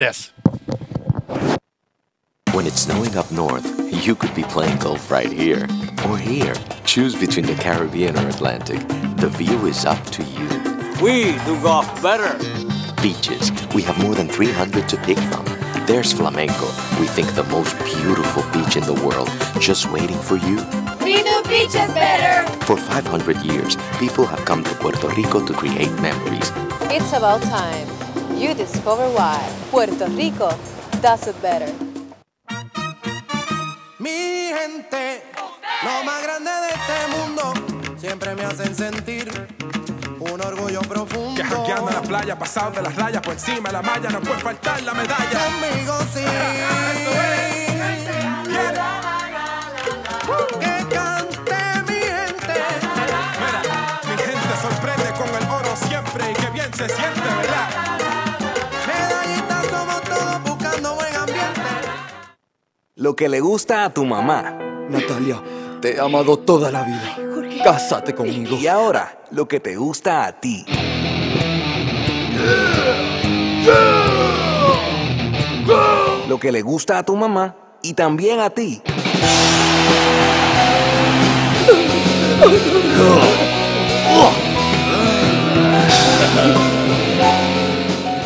Yes. When it's snowing up north, you could be playing golf right here. Or here. Choose between the Caribbean or Atlantic. The view is up to you. We do golf better. Beaches. We have more than 300 to pick from. There's Flamenco. We think the most beautiful beach in the world. Just waiting for you. We do beaches better. For 500 years, people have come to Puerto Rico to create memories. It's about time you discover why Puerto Rico does it better. Mi gente, lo más grande de este mundo, siempre me hacen sentir un orgullo profundo. Que jangueando en la playa, pasado de las rayas, por encima de la malla, no puede faltar la medalla. Conmigo sí. Que cante mi gente. Mira, mi gente sorprende con el oro siempre y que bien se siente, ¿verdad? Medallitas somos todos buscando buen ambiente. Lo que le gusta a tu mamá. Natalia, te he amado toda la vida. Cásate conmigo. Y ahora, lo que te gusta a ti. Lo que le gusta a tu mamá y también a ti.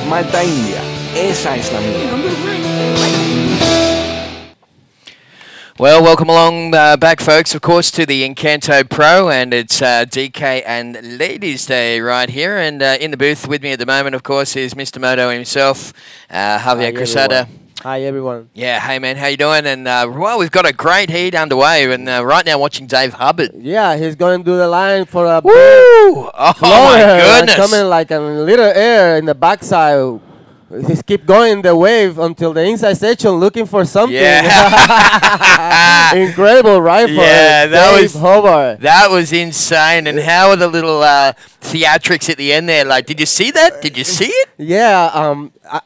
Malta India, esa es la mía. Well, welcome along back, folks, of course, to the Encanto Pro, and it's DK and Ladies Day right here. And in the booth with me at the moment, of course, is Mr. Moto himself, Javier Cruzada. Hi, everyone. Yeah, hey, man, how you doing? And, well, we've got a great heat underway, and right now watching Dave Hubbard. Yeah, he's going to do the line for a Woo! Oh, my goodness. Coming like a little air in the backside. Just keep going the wave until the inside section looking for something. Yeah. Incredible, right? Yeah, that was insane. And how are the little theatrics at the end there? Like, did you see that? Did you see it? Yeah,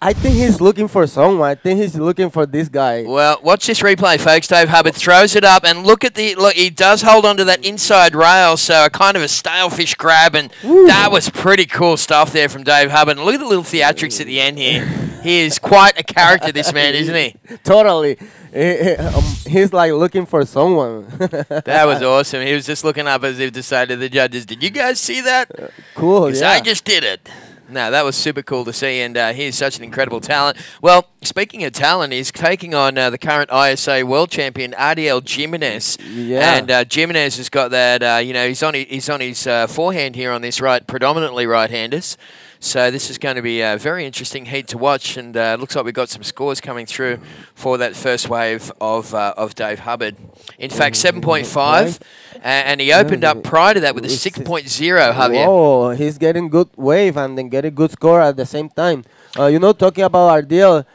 I think he's looking for someone. I think he's looking for this guy. Well, watch this replay, folks. Dave Hubbard throws it up, and look, he does hold onto that inside rail, so a kind of a stale fish grab, and that was pretty cool stuff there from Dave Hubbard. And look at the little theatrics at the end here. He is quite a character, this man, isn't he? Totally. He's like looking for someone. That was awesome. He was just looking up as if to say to the judges, "Did you guys see that?" Cool, yeah. I just did it. No, that was super cool to see, and he's such an incredible talent. Well, speaking of talent, he's taking on the current ISA world champion, Ariel Jimenez. Yeah. And Jimenez has got that, he's on his forehand here on this predominantly right-handers. So this is going to be a very interesting heat to watch, and looks like we've got some scores coming through for that first wave of Dave Hubbard. In fact, 7.5, and he opened up prior to that with a 6.0, Javier. Oh, he's getting good wave and then getting good score at the same time. Talking about Ardiel,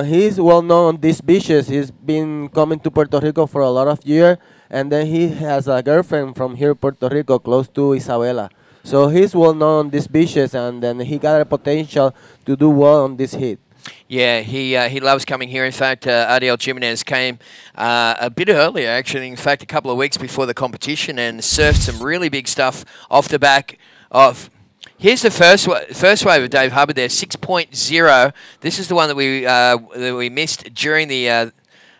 he's well known on these beaches. He's been coming to Puerto Rico for a lot of years, and then he has a girlfriend from here, Puerto Rico, close to Isabela. So he's well known on these beaches, and then he got a potential to do well on this heat. Yeah, he loves coming here. In fact, Ariel Jimenez came a bit earlier, actually, in fact, a couple of weeks before the competition, and surfed some really big stuff off the back of... Here's the first wave of Dave Hubbard there, 6.0. This is the one that we missed during the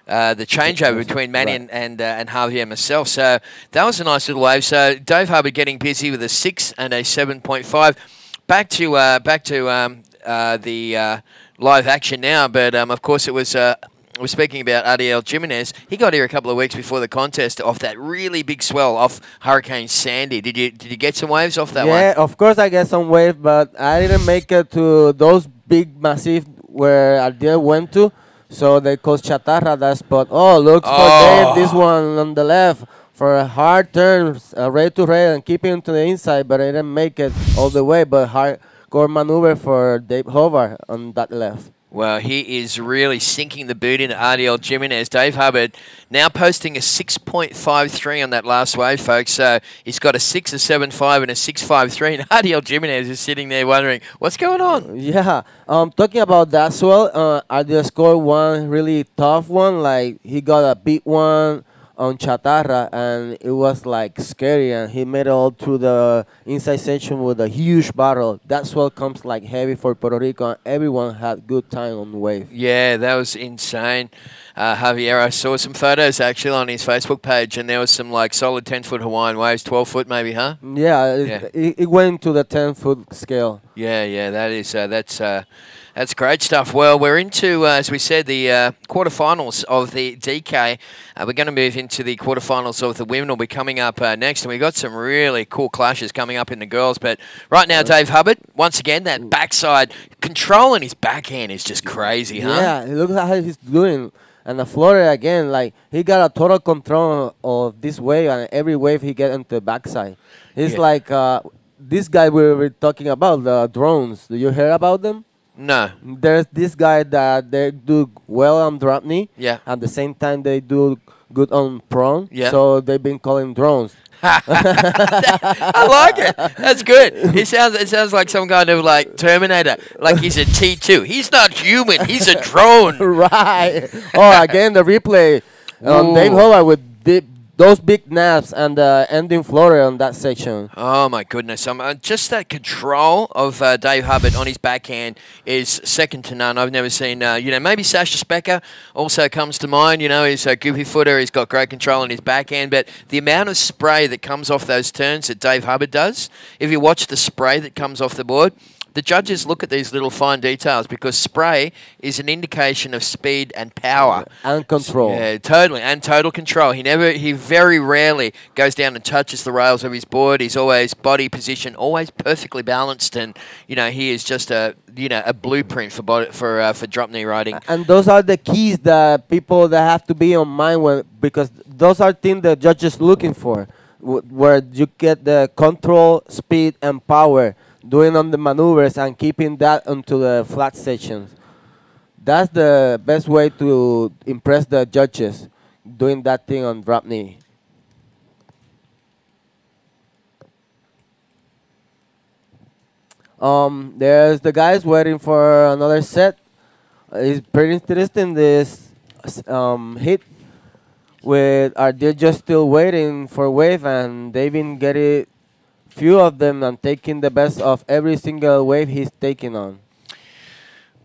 changeover between Manny and Javier and myself. So that was a nice little wave. So Dave Hubbard getting busy with a 6 and a 7.5. Back to the live action now, but of course it was. We're speaking about Ariel Jimenez. He got here a couple of weeks before the contest off that really big swell off Hurricane Sandy. Did you get some waves off that one? Yeah, of course I get some wave, but I didn't make it to those big massive where Ariel went to. So they call Chatarra that spot. Oh, look for Dave, this one on the left for a hard turn, rail to rail, and keeping to the inside, but I didn't make it all the way. But hardcore maneuver for Dave Hobart on that left. Well, he is really sinking the boot into Ariel Jimenez. Dave Hubbard now posting a 6.53 on that last wave, folks. So he's got a 6, a 7.5, and a 6.53. And Ariel Jimenez is sitting there wondering, what's going on? Yeah. Talking about that swell, Ariel scored one really tough one. Like, he got a big one on Chatarra, and it was like scary. And he made it all through the inside section with a huge barrel. That's what comes like heavy for Puerto Rico, and everyone had good time on the wave. Yeah, that was insane. Javier, I saw some photos actually on his Facebook page, and there was some like solid 10-foot Hawaiian waves, 12-foot maybe, huh? Yeah, it went to the 10-foot scale. Yeah, that is that's great stuff. Well, we're into, as we said, the quarterfinals of the DK. We're going to move into the quarterfinals of the women. Will be coming up next, and we've got some really cool clashes coming up in the girls. But right now, Dave Hubbard, once again, that backside control in his backhand is just crazy, huh? Yeah, look at how he's doing. And the Florida again, like he got a total control of this wave, and every wave he get into the backside. He's like this guy we were talking about, the drones. Do you hear about them? No. There's this guy that they do well on drop knee. Yeah. At the same time, they do good on prone. Yeah. So they've been calling drones. I like it. That's good. It sounds like some kind of like Terminator. Like he's a T2. He's not human. He's a drone. Right. Oh, again, the replay. Dave Howard with those big naps and the ending Florida on that section. Oh, my goodness. Just that control of Dave Hubbard on his backhand is second to none. I've never seen, maybe Sasha Specker also comes to mind. He's a goofy footer. He's got great control on his backhand. But the amount of spray that comes off those turns that Dave Hubbard does, if you watch the spray that comes off the board, the judges look at these little fine details because spray is an indication of speed and power. And control. Yeah, totally. And total control. He very rarely goes down and touches the rails of his board. He's always body position, always perfectly balanced. And, he is just a blueprint for drop knee riding. And those are the keys that people that have to be on mind because those are things the judges looking for, where you get the control, speed, and power. Doing on the maneuvers and keeping that onto the flat sections. That's the best way to impress the judges, doing that thing on drop knee. There's the guys waiting for another set. It's pretty interesting, this hit they're just still waiting for wave, and they've been getting few of them and taking the best of every single wave he's taking on.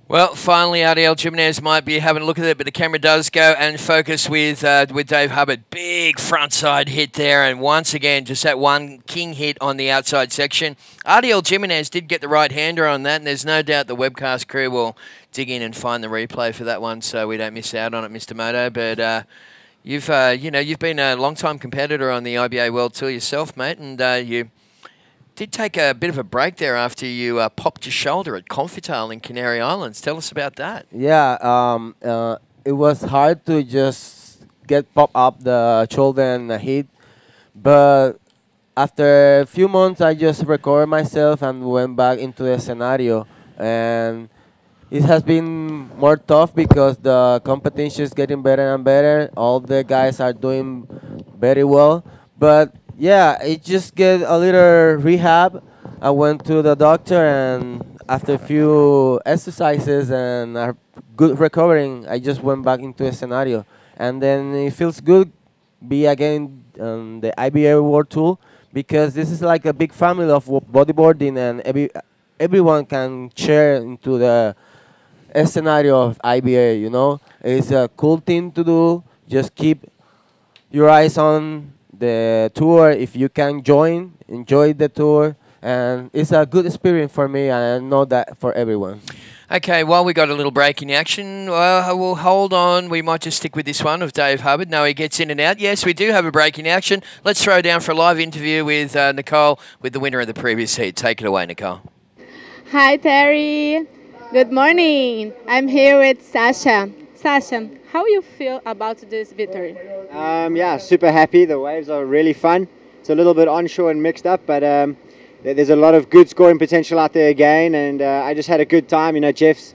Well, finally, Ariel Jimenez might be having a look at it, but the camera does go and focus with Dave Hubbard. Big front side hit there, and once again, just that one king hit on the outside section. Ariel Jimenez did get the right-hander on that, and there's no doubt the webcast crew will dig in and find the replay for that one, so we don't miss out on it, Mr. Moto. But you've been a long-time competitor on the IBA World Tour yourself, mate, and you did take a bit of a break there after you popped your shoulder at Confitale in Canary Islands. Tell us about that. Yeah, it was hard to just pop up the shoulder and the hit, but after a few months, I just recovered myself and went back into the scenario. And it has been more tough because the competition is getting better and better. All the guys are doing very well, but yeah, it just get a little rehab. I went to the doctor, and after a few exercises and a good recovering, I just went back into a scenario. And then it feels good be again on the IBA World Tour, because this is like a big family of bodyboarding, and everyone can share into the scenario of IBA, It's a cool thing to do. Just keep your eyes on the tour. If you can enjoy the tour, and it's a good experience for me, and I know that for everyone. Okay, well, we got a little break in the action. We'll hold on. We might just stick with this one of Dave Hubbard. No, he gets in and out. Yes, we do have a break in the action. Let's throw down for a live interview with Nicole, with the winner of the previous heat. Take it away, Nicole. Hi, Terry. Good morning. I'm here with Sasha. Sasha, how you feel about this victory? Yeah, super happy. The waves are really fun. It's a little bit onshore and mixed up, but there's a lot of good scoring potential out there again, and I just had a good time. Jeff's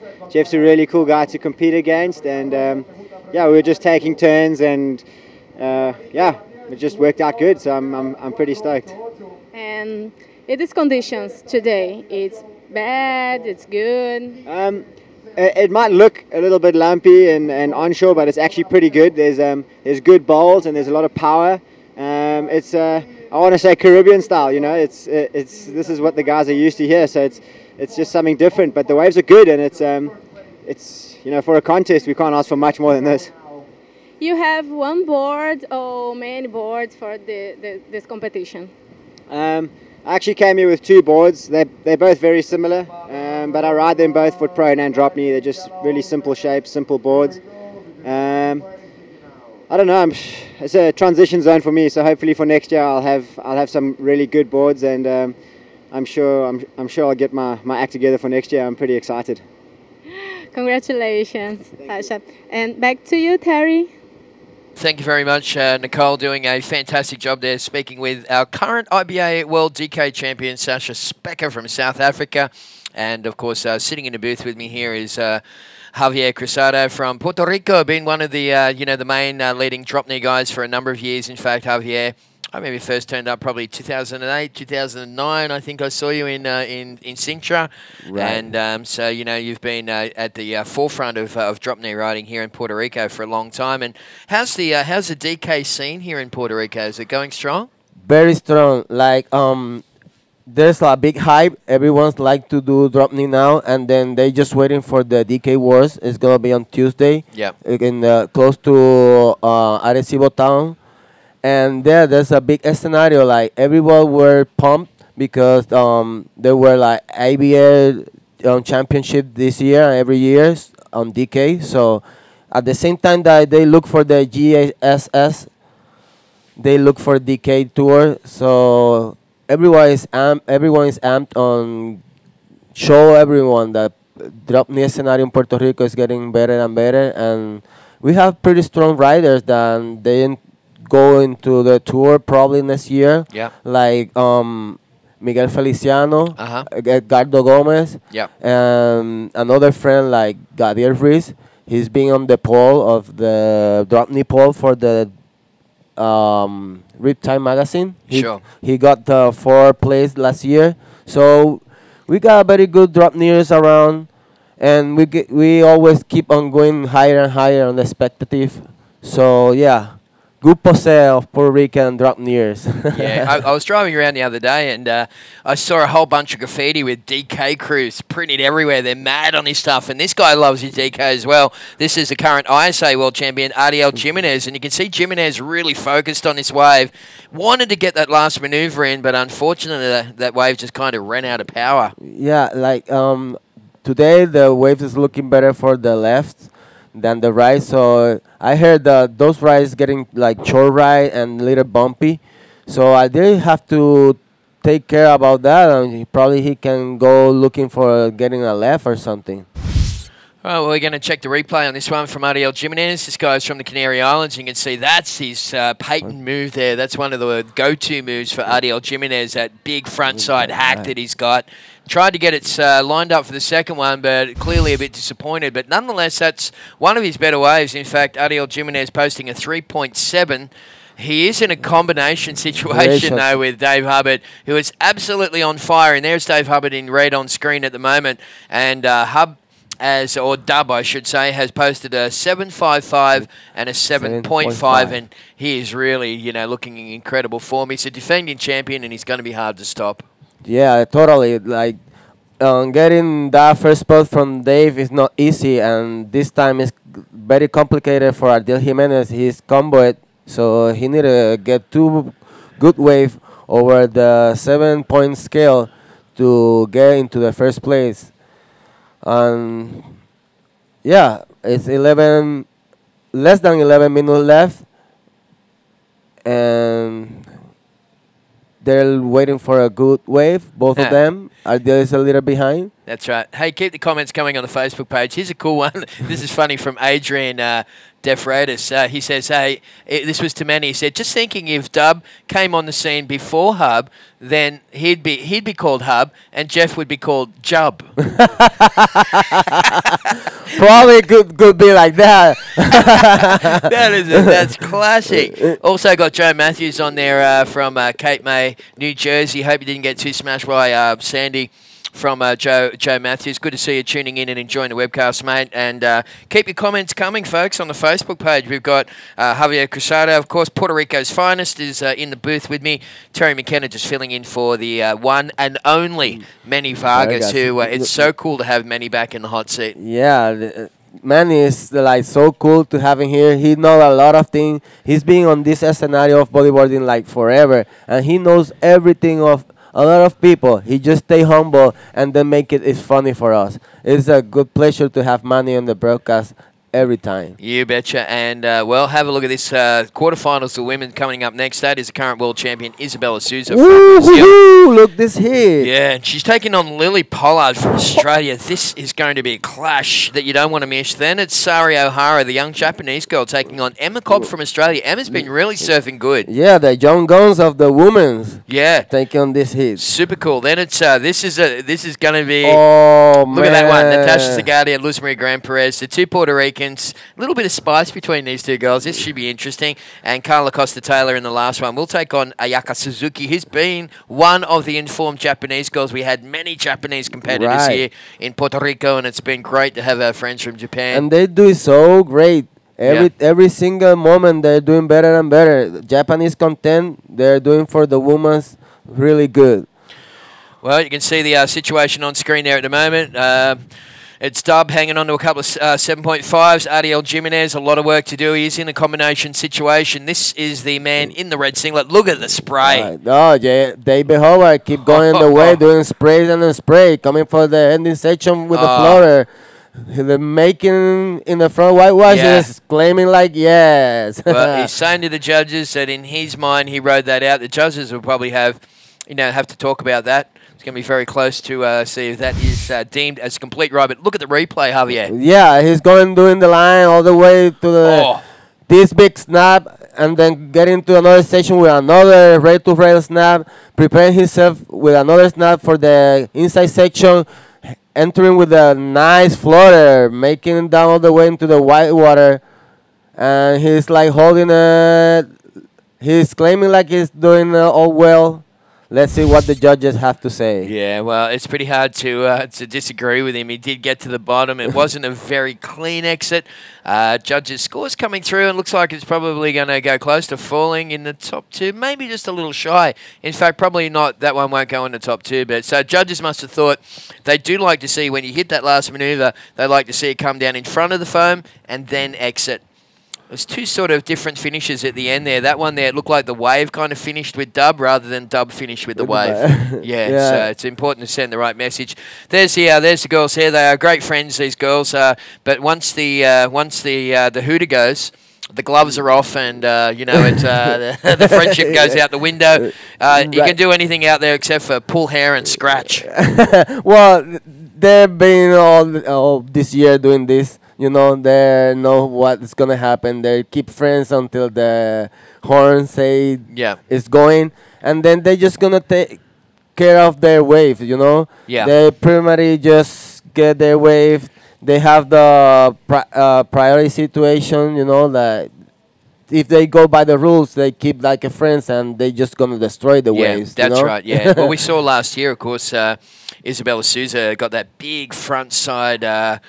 a really cool guy to compete against, and yeah, we were just taking turns, and yeah, it just worked out good. So I'm pretty stoked. And it is conditions today. It's bad. It's good. It might look a little bit lumpy and onshore, but it's actually pretty good. There's good bowls and there's a lot of power. It's I want to say Caribbean style, you know. It's this is what the guys are used to here, so it's just something different. But the waves are good, and it's you know, for a contest we can't ask for much more than this. You have one board or many boards for this competition? I actually came here with 2 boards. They're both very similar, but I ride them both foot pro and drop knee. They're just really simple shapes, simple boards. I don't know. It's a transition zone for me, so hopefully for next year I'll have some really good boards, and I'm sure I'll get my act together for next year. I'm pretty excited. Congratulations, Sasha. And back to you, Terry. Thank you very much, Nicole, doing a fantastic job there, speaking with our current IBA World DK Champion, Sasha Specker from South Africa. And, of course, sitting in the booth with me here is Javier Cruzado from Puerto Rico, been one of the, you know, the main leading drop knee guys for a number of years. In fact, Javier, I maybe first turned up probably 2008, 2009. I think I saw you in Sintra. Right. And so, you know, you've been at the forefront of drop knee riding here in Puerto Rico for a long time. And how's the DK scene here in Puerto Rico? Is it going strong? Very strong. Like, there's a big hype. Everyone's like to do drop knee now, and then they just waiting for the DK Wars. It's gonna be on Tuesday. Yeah. In close to Arecibo town. And there's a big scenario. Like, everyone were pumped because there were like ABA championship this year, every year on DK. So at the same time that they look for the GSS, they look for DK tour. So everyone is amped on show everyone that drop knee scenario in Puerto Rico is getting better and better, and we have pretty strong riders that they didn't go into the tour probably next year. Yeah. Like Miguel Feliciano, Edgardo Gomez, and another friend like Gabriel Ruiz. He's been on the pole of the drop knee pole for the Riptide magazine. He got the 4th place last year. So we got very good drop knees around, and we always keep on going higher and higher on the expectative. So yeah. Good pose of Puerto Rican drop knees. Yeah, I was driving around the other day, and I saw a whole bunch of graffiti with DK crews printed everywhere. They're mad on his stuff, and this guy loves his DK as well. This is the current ISA World Champion, Ariel Jimenez, and you can see Jimenez really focused on this wave. Wanted to get that last maneuver in, but unfortunately that wave just kind of ran out of power. Yeah, like today the wave is looking better for the left than the right, so I heard those rides getting like short ride and a little bumpy, so I did have to take care about that, and probably he can go looking for getting a left or something. All right, well, we're going to check the replay on this one from Ariel Jimenez. This guy's from the Canary Islands. You can see that's his patent move there. That's one of the go-to moves for Ariel Jimenez, that big front side hack that he's got. Tried to get it lined up for the second one, but clearly a bit disappointed. But nonetheless, that's one of his better waves. In fact, Ariel Jimenez posting a 3.7. He is in a combination situation, though, with Dave Hubbard, who is absolutely on fire. And there's Dave Hubbard in red on screen at the moment. And Dub, I should say, has posted a 7.55 and a 7.5, and he is really, you know, looking in incredible form. He's a defending champion, and he's going to be hard to stop. Yeah, totally. Like, getting that first spot from Dave is not easy, and this time is very complicated for Ariel Jimenez. He's comboed, so he need to get 2 good wave over the 7-point scale to get into the first place. Yeah, it's less than 11 minutes left, and they're waiting for a good wave, both of them. Ariel is a little behind. That's right. Hey, keep the comments coming on the Facebook page. Here's a cool one. This is funny from Adrian Defratis. He says, hey, this was to many. He said, just thinking if Dub came on the scene before Hub, then he'd be called Hub, and Jeff would be called Jub. Probably could be like that. That's classic. Also got Joe Matthews on there from Cape May, New Jersey. Hope you didn't get too smashed by Sandy from Joe Matthews. Good to see you tuning in and enjoying the webcast, mate. And keep your comments coming, folks, on the Facebook page. We've got Javier Cruzado, of course, Puerto Rico's finest, is in the booth with me. Terry McKenna just filling in for the one and only Manny Vargas, who it's so cool to have Manny back in the hot seat. Yeah, Manny is like so cool to have him here. He knows a lot of things. He's been on this scenario of bodyboarding like forever, and he knows everything of a lot of people. He just stay humble and then make it funny for us. It's a good pleasure to have Manny on the broadcast every time. You betcha. And, well, have a look at this quarterfinals of women coming up next. That is the current world champion, Isabella Souza. Look this here. Yeah, and she's taking on Lily Pollard from Australia. This is going to be a clash that you don't want to miss. Then it's Sari O'Hara, the young Japanese girl, taking on Emma Cobb from Australia. Emma's been really surfing good. Yeah, the young guns of the women's. Yeah. Taking on this hit. Super cool. Then it's this is going to be... Oh, look at that one. Natasha Zagadia, Luz Maria Gran Perez, the two Puerto Ricans. A little bit of spice between these two girls. This should be interesting. And Carla Costa-Taylor in the last one. We'll take on Ayaka Suzuki, who's been one of the informed Japanese girls. We had many Japanese competitors here in Puerto Rico, and it's been great to have our friends from Japan. And they do so great. Every single moment they're doing better and better. Japanese content they're doing for the women's really good. Well, you can see the situation on screen there at the moment. It's Dub hanging on to a couple of 7.5s. Ariel Jimenez, a lot of work to do. He's in a combination situation. This is the man in the red singlet. Look at the spray. Oh, yeah. David Howard keep going the way, doing sprays and then spray. Coming for the ending section with the floater. The making in the front whitewashes, claiming like yes. Well, he's saying to the judges that in his mind he rode that out. The judges will probably have to talk about that. It's going to be very close to see if that is deemed as complete right. But look at the replay, Javier. Yeah, he's doing the line all the way to the this big snap, and then getting to another section with another rail-to-rail snap, preparing himself with another snap for the inside section, entering with a nice floater, making it down all the way into the white water, and he's like holding it. He's claiming like he's doing all well. Let's see what the judges have to say. Yeah, well, it's pretty hard to disagree with him. He did get to the bottom. It wasn't a very clean exit. Judges' scores coming through, and looks like it's probably going to go close to falling in the top two, maybe just a little shy. In fact, probably not. That one won't go in the top two. But so judges must have thought they do like to see when you hit that last maneuver, they like to see it come down in front of the foam and then exit. There's two sort of different finishes at the end there. That one there, it looked like the wave kind of finished with Dub rather than Dub finished with the wave. Yeah, so it's important to send the right message. There's the girls here. They are great friends, these girls. But once the hooter goes, the gloves are off, and the friendship goes out the window. You can do anything out there except for pull hair and scratch. Well, they've been all this year doing this. You know, they know what's going to happen. They keep friends until the horn say it's going. And then they're just going to take care of their wave, you know. Yeah. They primarily just get their wave. They have the priority situation, you know, that if they go by the rules, they keep like a friends, and they just going to destroy the waves. That's you know? right, yeah. Well, we saw last year, of course, Isabella Souza got that big front side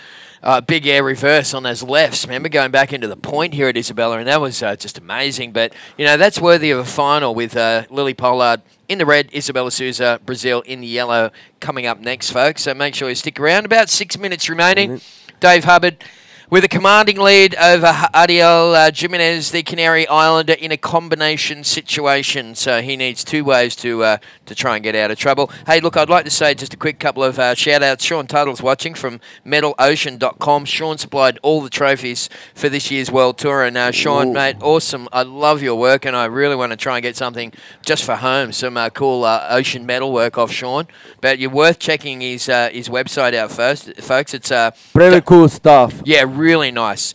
big air reverse on those lefts. Remember going back into the point here at Isabella, and that was just amazing. But, you know, that's worthy of a final with Lily Pollard in the red, Isabella Souza, Brazil in the yellow coming up next, folks. So make sure you stick around. About 6 minutes remaining. Dave Hubbard with a commanding lead over Ariel Jimenez, the Canary Islander, in a combination situation. So he needs two waves to try and get out of trouble. Hey, look, I'd like to say just a quick couple of shout-outs. Sean Tuttle's watching from metalocean.com. Sean supplied all the trophies for this year's World Tour. And Sean, mate, awesome. I love your work, and I really want to try and get something just for home, some cool ocean metal work off Sean. But you're worth checking his website out first, folks. It's pretty cool stuff. Yeah, really nice,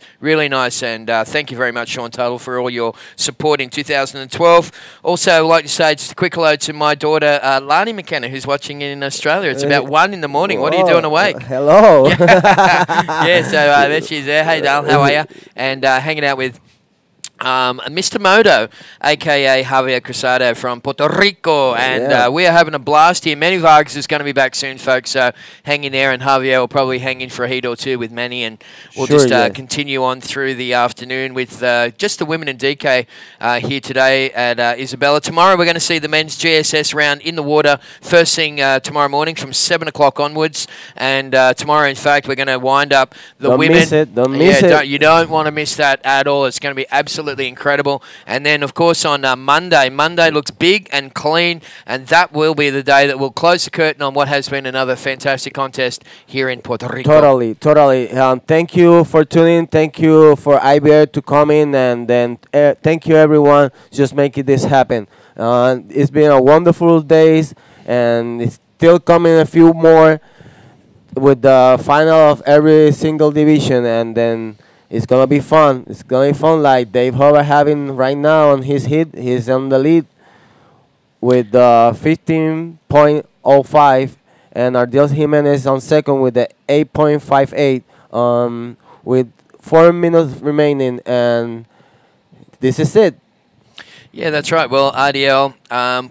and thank you very much, Sean Tuttle, for all your support in 2012. Also, I'd like to say just a quick hello to my daughter, Lani McKenna, who's watching in Australia. It's about 1 in the morning. What are you doing awake? Hello. Yeah, so there she's there. Hey, Dale, how are you? And hanging out with Mr. Moto, a.k.a. Javier Cruzado from Puerto Rico, and we are having a blast here. Manny Vargas is going to be back soon, folks, so hang in there, and Javier will probably hang in for a heat or two with Manny, and we'll continue on through the afternoon with just the women in DK here today at Isabella. Tomorrow we're going to see the men's GSS round in the water, first thing tomorrow morning from 7 o'clock onwards, and tomorrow, in fact, we're going to wind up the women. Don't miss it. You don't want to miss that at all. It's going to be absolutely incredible. And then, of course, on Monday looks big and clean, and that will be the day that will close the curtain on what has been another fantastic contest here in Puerto Rico. Totally. Thank you for tuning. Thank you for IBR to come in, and then thank you everyone just making this happen. It's been a wonderful days, and it's still coming a few more with the final of every single division, and then it's going to be fun. It's going to be fun like Dave Hobart having right now on his hit. He's on the lead with 15.05, and Ardiel Jimenez on second with the 8.58 with 4 minutes remaining, and this is it. Yeah, that's right. Well, RDL, I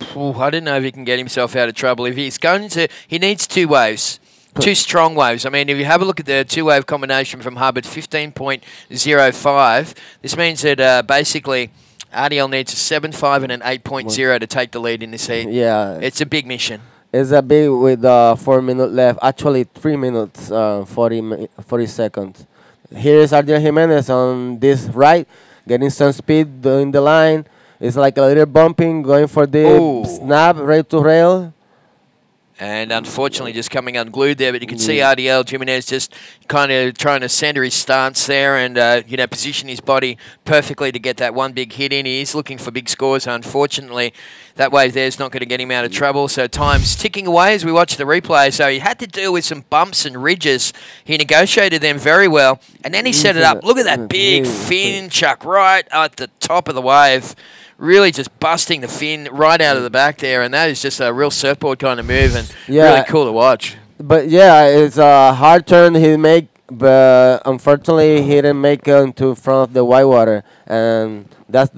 don't know if he can get himself out of trouble. If he's going to, he needs 2 waves. 2 strong waves. I mean, if you have a look at the 2-wave combination from Hubbard, 15.05, this means that basically RDL needs a 7.5 and an 8.0 to take the lead in this heat. Yeah. It's a big mission. It's a big with 4 minutes left. Actually, 3 minutes, 40 seconds. Here's Ardiel Jimenez on this right, getting some speed doing the line. It's like a little bumping, going for the snap, rail to rail. And unfortunately, just coming unglued there. But you can see RDL Jimenez just kind of trying to center his stance there and, position his body perfectly to get that one big hit in. He is looking for big scores. Unfortunately, that wave there is not going to get him out of trouble. So time's ticking away as we watch the replay. So he had to deal with some bumps and ridges. He negotiated them very well. And then he set it up. Look at that big fin chuck right at the top of the wave. Really just busting the fin right out of the back there, and that is just a real surfboard kind of move, and really cool to watch. But yeah, it's a hard turn he make, but unfortunately he didn't make it into front of the whitewater, and that's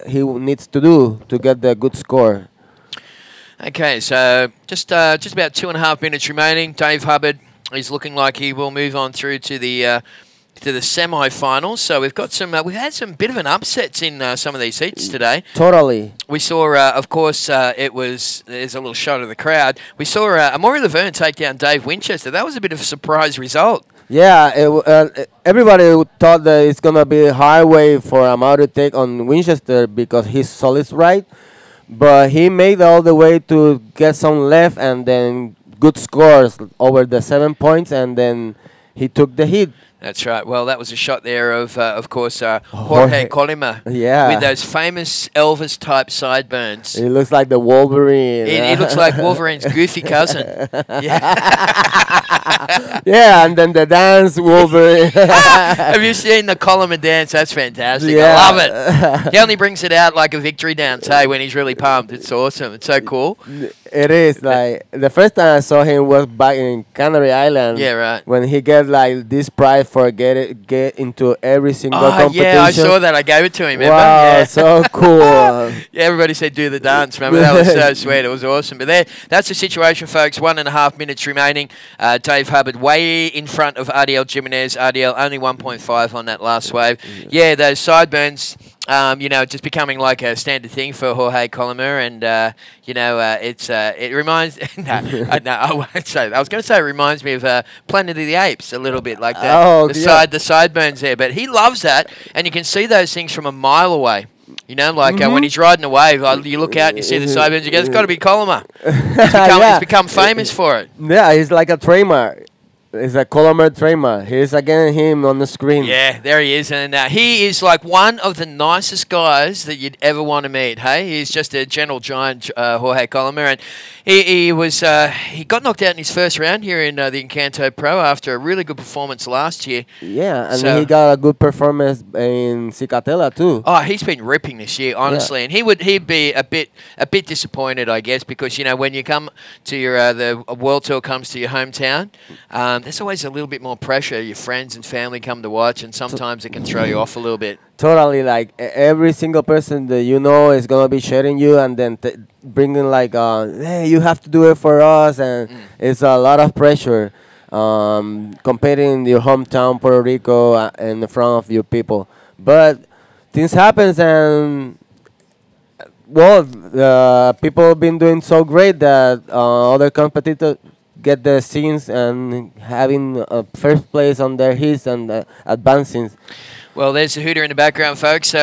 he needs to do to get the good score. Okay, so just about 2.5 minutes remaining. Dave Hubbard is looking like he will move on through to the semi-finals. So we've got we've had some bit of an upsets in some of these heats today. Totally. We saw, of course, there's a little shot of the crowd. We saw Amaury Laverne take down Dave Winchester. That was a bit of a surprise result. Yeah, everybody thought that it's going to be a hard way for Amaury to take on Winchester because he's solid right. But he made all the way to get some left and then good scores over the 7 points, and then he took the hit. That's right. Well, that was a shot there of course, Jorge Colima. Yeah. With those famous Elvis-type sideburns. He looks like the Wolverine. He looks like Wolverine's goofy cousin. Yeah, and then the dance Wolverine. Have you seen the Colima dance? That's fantastic. Yeah. I love it. He only brings it out like a victory dance, hey, when he's really pumped. It's awesome. It's so cool. It is. Like, the first time I saw him was back in Canary Island. Yeah, right. When he get like this prize for get into every single competition. Yeah, I saw that. I gave it to him. Remember? Wow, Yeah. so cool. Yeah, everybody said do the dance. Remember, that was so sweet. It was awesome. But that's the situation, folks. 1.5 minutes remaining. Dave Hubbard way in front of RDL Jimenez. RDL only 1.5 on that last wave. Yeah, those sideburns. Just becoming like a standard thing for Jorge Colima, and it reminds. I won't say that. I was going to say it reminds me of Planet of the Apes a little bit, like that. Oh, the sideburns there, but he loves that, and you can see those things from a mile away. When he's riding a wave, you look out and you see the sideburns. You go, it's got to be Colima. He's become famous for it. Yeah, he's like a trademark. It's a Colima trademark. Here's again him on the screen. Yeah, there he is. And he is like one of the nicest guys that you'd ever want to meet, hey? He's just a gentle giant, Jorge Colima. And he got knocked out in his first round here in the Encanto Pro after a really good performance last year. Yeah, and he got a good performance in Cicatela too. Oh, he's been ripping this year, honestly. Yeah. And he'd be a bit disappointed, I guess, because when you come to your the World Tour comes to your hometown, there's always a little bit more pressure. Your friends and family come to watch, and sometimes it can throw you off a little bit. Totally, like every single person that you know is gonna be sharing you, and then bringing like, hey, you have to do it for us, and it's a lot of pressure. Comparing your hometown Puerto Rico in front of your people, but things happens, and well, people have been doing so great that other competitors get the scenes and having first place on their hits and advancing. Well, there's the hooter in the background, folks.